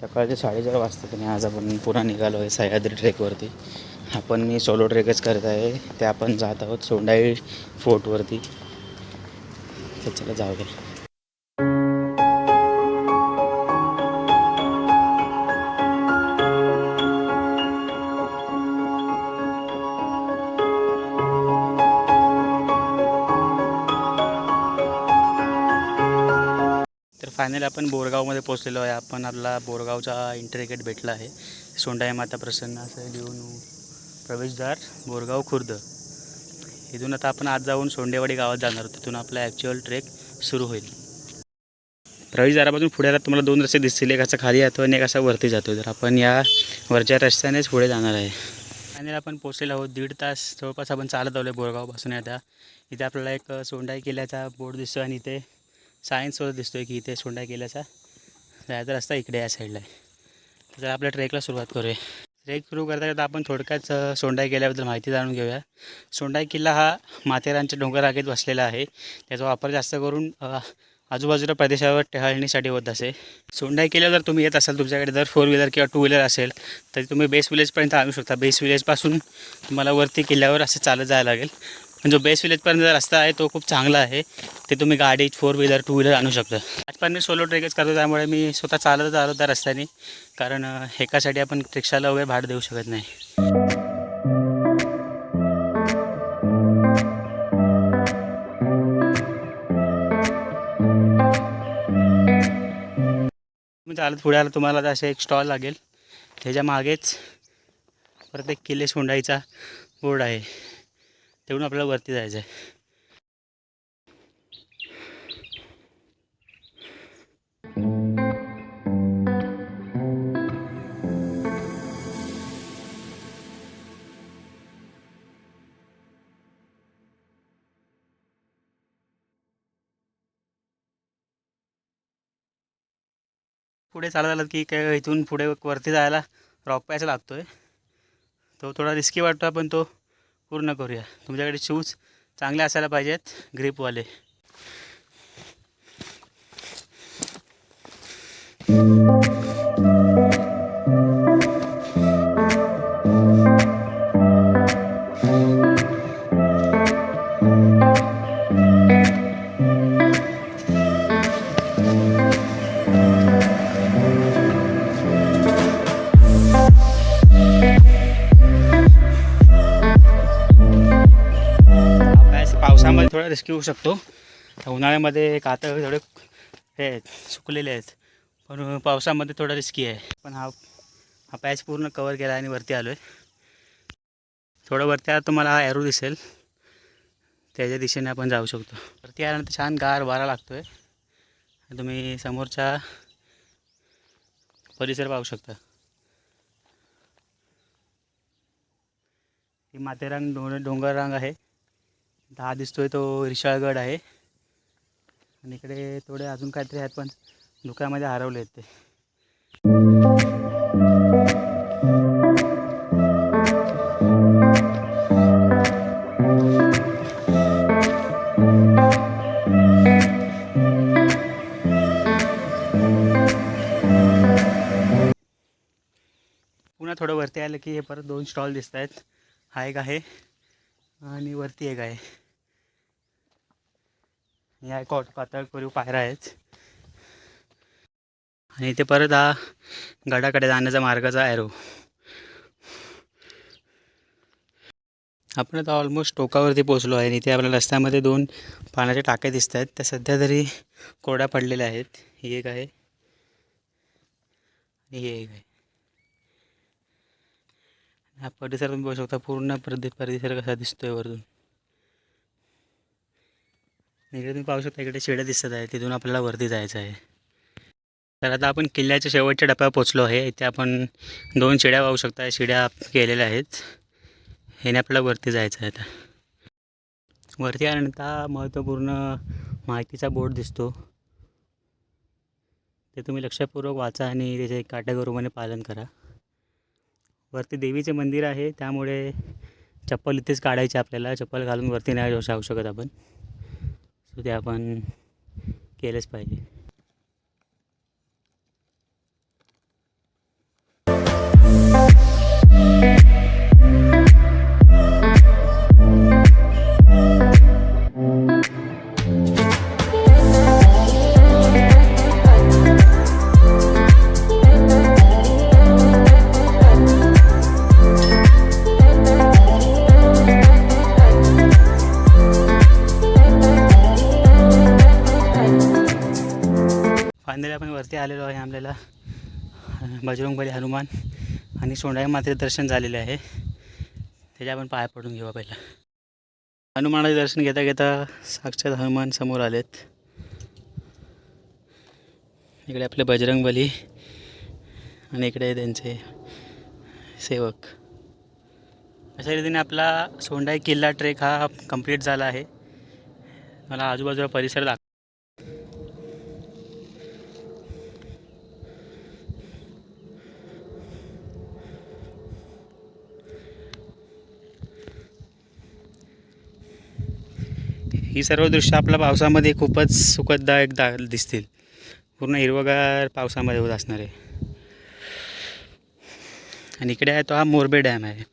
सकाळचे 4:30 वाजतात आणि आज आपण पुन्हा निघालो आहे सह्याद्री ट्रेकवरती. आपण मी सोलो ट्रेकच करत आहे. ते आपण जात आहोत सोंडाई फोर्टवरती. तर चला जाऊया. तर फायनली आपण बोरगावमध्ये पोहोचलेलो आहे. आपण आपला बोरगावचा एंट्री गेट भेटला आहे. सोंडाई माता प्रसन्न असं लिहून प्रवेशद्वार बोरगाव खुर्द. इथून आता आपण आज जाऊन सोंडेवाडी गावात जाणार आहोत. तिथून आपला ॲक्च्युअल ट्रेक सुरू होईल. प्रवेशद्वारापासून पुढे आला तुम्हाला 2 रस्ते दिसतील. एक असा खाली जातो आणि एक असा वरती जातो. तर आपण या वरच्या रस्त्यानेच पुढे जाणार आहे. फायनली आपण पोहोचलेलो आहोत. 1.5 तास जवळपास आपण चालत आलो आहे बोरगावपासून. आता इथे आपल्याला एक सोंडाई किल्ल्याचा बोर्ड दिसतो आणि इथे सायन्सवर दिसतो आहे की इथे सोंडाई किल्ल्याचा जायचा रस्ता इकडे या साईडला आहे. तर आपल्या ट्रेकला सुरुवात करूया. ट्रेक सुरू करता करता आपण थोडक्यात सोंडाई किल्ल्याबद्दल माहिती जाणून घेऊया. सोंडाई किल्ला हा माथेरानच्या डोंगररांगेत वसलेला आहे. त्याचा वापर जास्त करून आजूबाजूच्या प्रदेशावर टहलणीसाठी होत असे. सोंडाई किल्ल्यावर जर तुम्ही येत असाल, तुमच्याकडे जर 4 व्हीलर किंवा 2 व्हीलर असेल तर तुम्ही बेस विलेजपर्यंत आणू शकता. बेस विलेजपासून तुम्हाला वरती किल्ल्यावर असं चालत जायला लागेल. पण जो बेस विलेजपर्यंत रस्ता आहे तो खूप चांगला आहे. ते तुम्ही गाडी 4 व्हीलर 2 व्हीलर आणू शकता. आजपर्यंत मी सोलो ट्रेकच करतो, त्यामुळे मी स्वतः चालतच आलो त्या रस्त्याने. कारण एकासाठी आपण रिक्षाला वगैरे भाडं देऊ शकत नाही. तुम्ही चालत पुढे आला तुम्हाला असे एक स्टॉल लागेल. त्याच्या मागेच परत एक किल्ले सोंडाईचा बोर्ड आहे. तेवढून आपल्याला वरती जायचं आहे. पुढे चालत आलं की काय इथून पुढे वरती जायला रॉक पॅच लागतो आहे. तो थोडा रिस्की वाटतो, पण तो पूर्ण करूया. तुमच्याकडे शूज चांगले असायला पाहिजेत, ग्रिपवाले. पावसामध्ये थोडा रिस्की होऊ शकतो. उन्हाळ्यामध्ये कातळ थोडे हे सुकलेले आहेत, पण पावसामध्ये थोडा रिस्की आहे. पण हा पॅच पूर्ण कवर केला आणि वरती आलो आहे. थोडं वरती आला तुम्हाला हा एरो दिसेल, त्याच्या दिशेने आपण जाऊ शकतो. वरती आल्यानंतर छान गार वारा लागतो आहे. तुम्ही समोरचा परिसर पाहू शकता. ही माथेरान डोंगर रांग आहे. हा दिसतोय तो रिशाळगड आहे. आणि इकडे थोडे अजून काहीतरी आहेत, पण धुक्यामध्ये हरवले आहेत ते. पुन्हा थोडं वरती आलं की हे परत 2 स्टॉल दिसत आहेत. हा एक आहे आणि वरती एक आहे. या पातळ कोरीव पायऱ्या आहेत. आणि इथे परत हा गडाकडे जाण्याचा मार्गाचा एरो. आपण आता ऑलमोस्ट टोकावरती पोहोचलो आहे. आणि इथे आपल्याला रस्त्यामध्ये 2 पाण्याच्या टाक्या दिसत आहेत. त्या सध्या तरी कोरड्या पडलेल्या आहेत. ही एक आहे आणि ही एक आहे. हा परिसर तुम्ही बघू शकता. पूर्ण परिसर कसा दिसतोय वरून. इकडे तुम्ही पाहू शकता, इकडे शिड्या दिसत आहे. तिथून आपल्याला वरती जायचं आहे. तर आता आपण किल्ल्याच्या शेवटच्या टप्प्यावर पोहोचलो आहे. इथे आपण 2 शिड्या पाहू शकता. शिड्या केलेल्या आहेत. ह्याने आपल्याला वरती जायचं आहे. आता वरती आल्यानंतर महत्त्वपूर्ण माहितीचा बोर्ड दिसतो. ते तुम्ही लक्षपूर्वक वाचा आणि त्याचे काटेकोरपणे पालन करा. वरती देवीचे मंदिर आहे, त्यामुळे चप्पल इथेच काढायची आपल्याला. चप्पल घालून वरती नाही जाऊ शकत आपण. सो ते आपण केलंच पाहिजे. आपण वरती आलेलो आहे. आपल्याला बजरंगबली, हनुमान आणि सोंडाई मातेचे दर्शन झालेले आहे. त्याच्या आपण पाया पडून घेऊ पहिला. हनुमानाचे दर्शन घेता घेता साक्षात हनुमान समोर आलेत. इकडे आपले बजरंगबली आणि इकडे त्यांचे सेवक. अशा रीतीने आपला सोंडाई किल्ला ट्रेक हा कंप्लीट झाला आहे. मला आजूबाजूला परिसर दाखव. ही सर्व दृश्य आपल्या पावसामध्ये खूपच सुखददायक दिसतील. पूर्ण हिरवगार पावसामध्ये होत असणार आहे. आणि इकडे आहे तो हा मोरबे डॅम आहे.